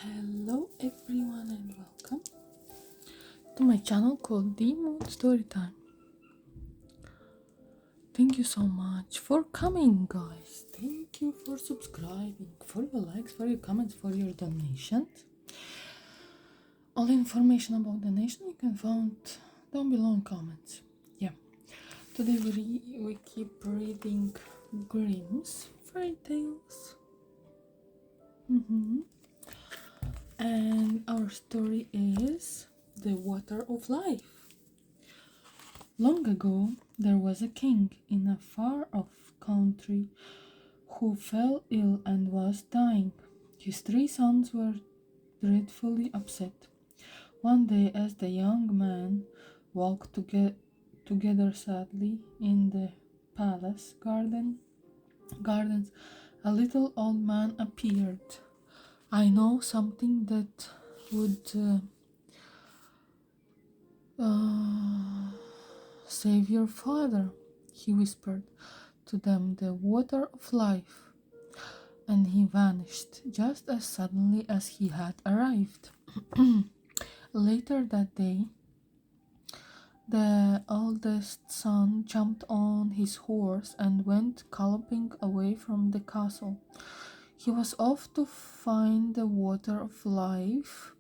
Hello everyone and welcome to my channel called The Moon Storytime. Thank you so much for coming, guys. Thank you for subscribing, for your likes, for your comments, for your donations. All the information about donation you can find down below in comments. Yeah. Today we keep reading Grimm's fairy tales. And our story is The Water of Life. Long ago, there was a king in a far-off country who fell ill and was dying. His 3 sons were dreadfully upset. One day, as the young man walked together sadly in the palace gardens, a little old man appeared. "I know something that would save your father," he whispered to them, "the water of life." And he vanished just as suddenly as he had arrived. Later that day, the eldest son jumped on his horse and went galloping away from the castle. He was off to find the water of life,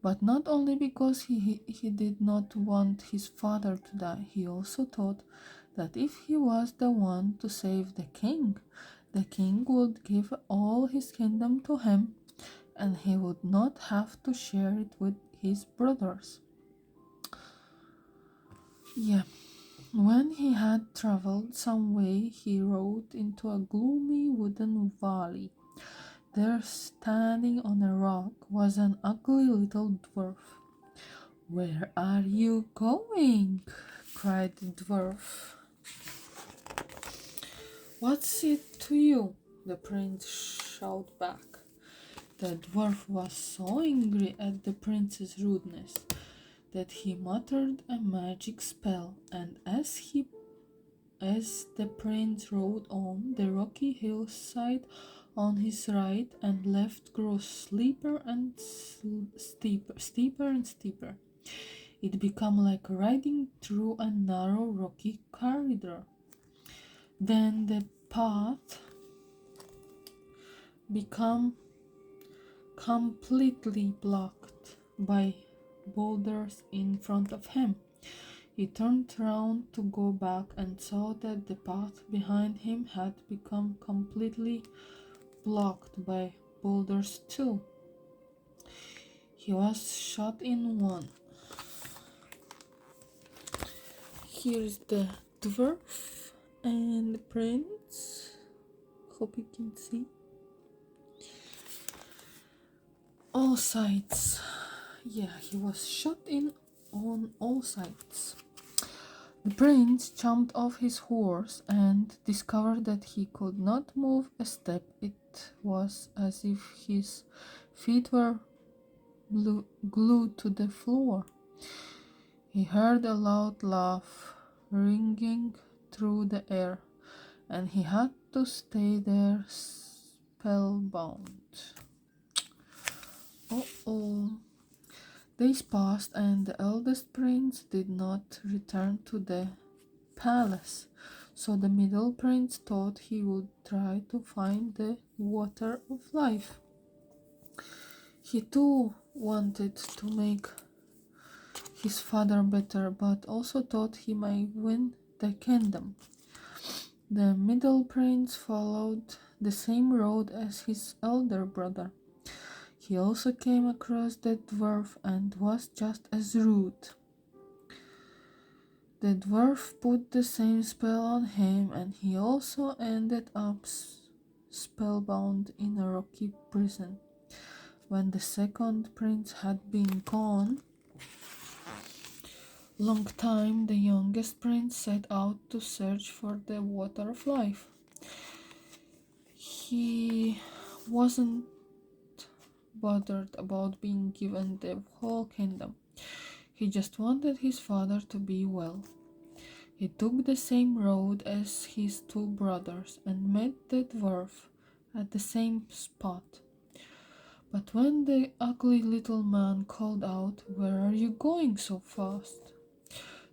but not only because he did not want his father to die. He also thought that if he was the one to save the king would give all his kingdom to him, and he would not have to share it with his brothers. Yeah. When he had traveled some way, he rode into a gloomy wooden valley. There, standing on a rock, was an ugly little dwarf. "Where are you going?" cried the dwarf. "What's it to you?" the prince shouted back. The dwarf was so angry at the prince's rudeness that he muttered a magic spell, and as the prince rode on, the rocky hillside on his right and left grew steeper and steeper. It became like riding through a narrow rocky corridor. Then the path became completely blocked by boulders in front of him. He turned round to go back and saw that the path behind him had become completely blocked by boulders too. He was shut in one. Here's the dwarf and the prince. Hope you can see. All sides. Yeah, he was shut in on all sides. The prince jumped off his horse and discovered that he could not move a step. It was as if his feet were glued to the floor. He heard a loud laugh ringing through the air, and he had to stay there spellbound. Uh-oh. Days passed, and the eldest prince did not return to the palace, so the middle prince thought he would try to find the water of life. He too wanted to make his father better, but also thought he might win the kingdom. The middle prince followed the same road as his elder brother. He also came across the dwarf and was just as rude. The dwarf put the same spell on him, and he also ended up spellbound in a rocky prison. When the second prince had been gone long time, the youngest prince set out to search for the water of life. He wasn't bothered about being given the whole kingdom. He just wanted his father to be well. He took the same road as his 2 brothers and met the dwarf at the same spot. But when the ugly little man called out, "Where are you going so fast?"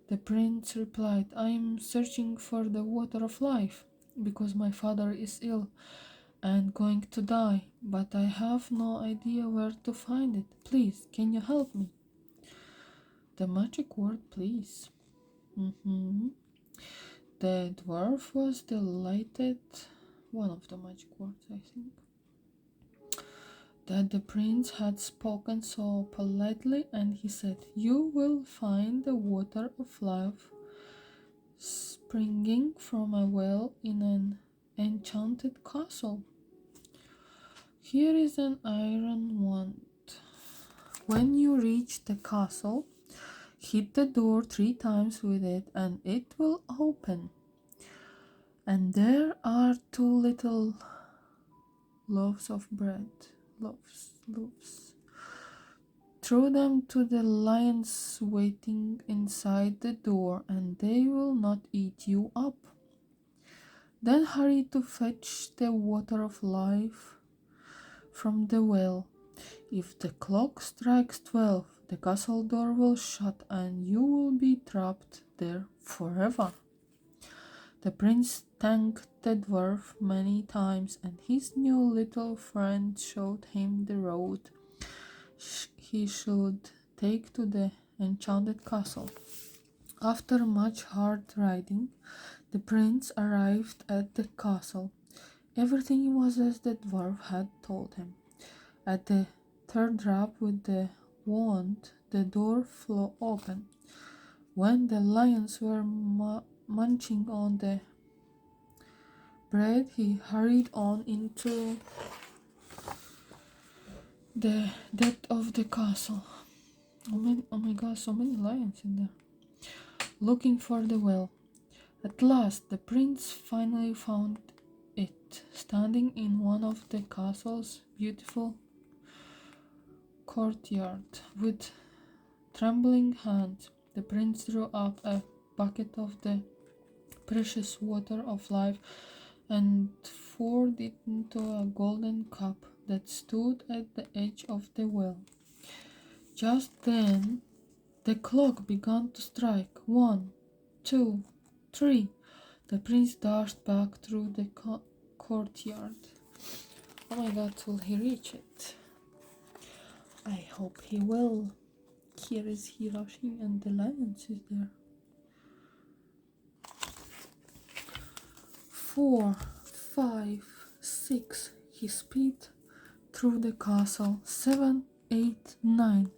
the prince replied, "I am searching for the water of life, because my father is ill and going to die, but I have no idea where to find it. Please, can you help me?" The magic word, please. The dwarf was delighted, one of the magic words, I think, that the prince had spoken so politely, and he said, "You will find the water of life springing from a well in an enchanted castle. Here is an iron wand. When you reach the castle, hit the door 3 times with it, and it will open. And there are 2 little loaves of bread. Loaves. Throw them to the lions waiting inside the door, and they will not eat you up. Then hurry to fetch the water of life from the well. If the clock strikes 12, the castle door will shut, and you will be trapped there forever." The prince thanked the dwarf many times, and his new little friend showed him the road he should take to the enchanted castle. After much hard riding, the prince arrived at the castle. Everything was as the dwarf had told him. At the 3rd rap with the wand, the door flew open. When the lions were munching on the bread, he hurried on into the depth of the castle. Oh my god, so many lions in there. Looking for the well. At last, the prince finally found it, standing in one of the castle's beautiful courtyard. With trembling hands, the prince drew up a bucket of the precious water of life and poured it into a golden cup that stood at the edge of the well. Just then, the clock began to strike. 1, 2, 3. The prince dashed back through the courtyard. Oh my god, will he reach it? I hope he will. Here is he rushing, and the lions is there. 4, 5, 6. He speed through the castle. 7, 8, 9.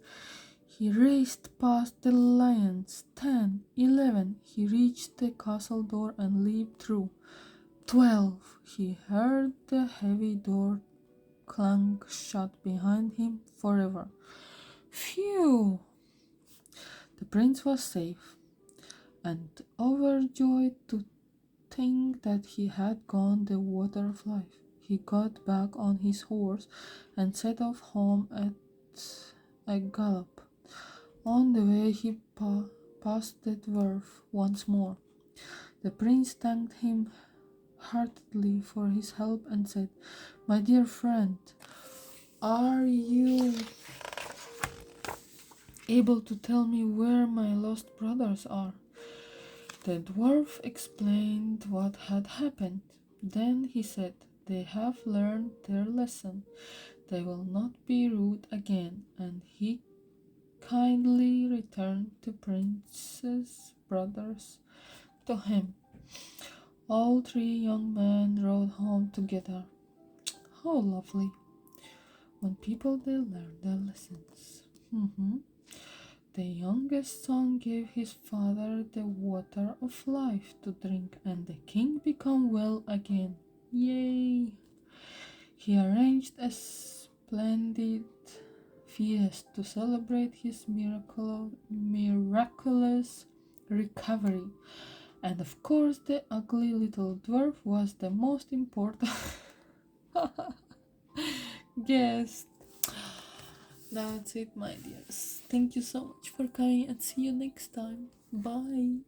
He raced past the lions. 10, 11. He reached the castle door and leaped through. 12. He heard the heavy door clang shut behind him forever. Phew! The prince was safe, and overjoyed to think that he had gone the water of life, he got back on his horse and set off home at a gallop. On the way he passed the dwarf once more. The prince thanked him heartily for his help and said, "My dear friend, are you able to tell me where my lost brothers are?" The dwarf explained what had happened. Then he said, "They have learned their lesson. They will not be rude again," and he kindly returned the prince's brothers to him. All 3 young men rode home together. How lovely when people they learn their lessons. The youngest son gave his father the water of life to drink, and the king became well again. Yay! He arranged a splendid feast to celebrate his miraculous recovery. And of course, the ugly little dwarf was the most important guest. That's it, my dears. Thank you so much for coming, and see you next time. Bye.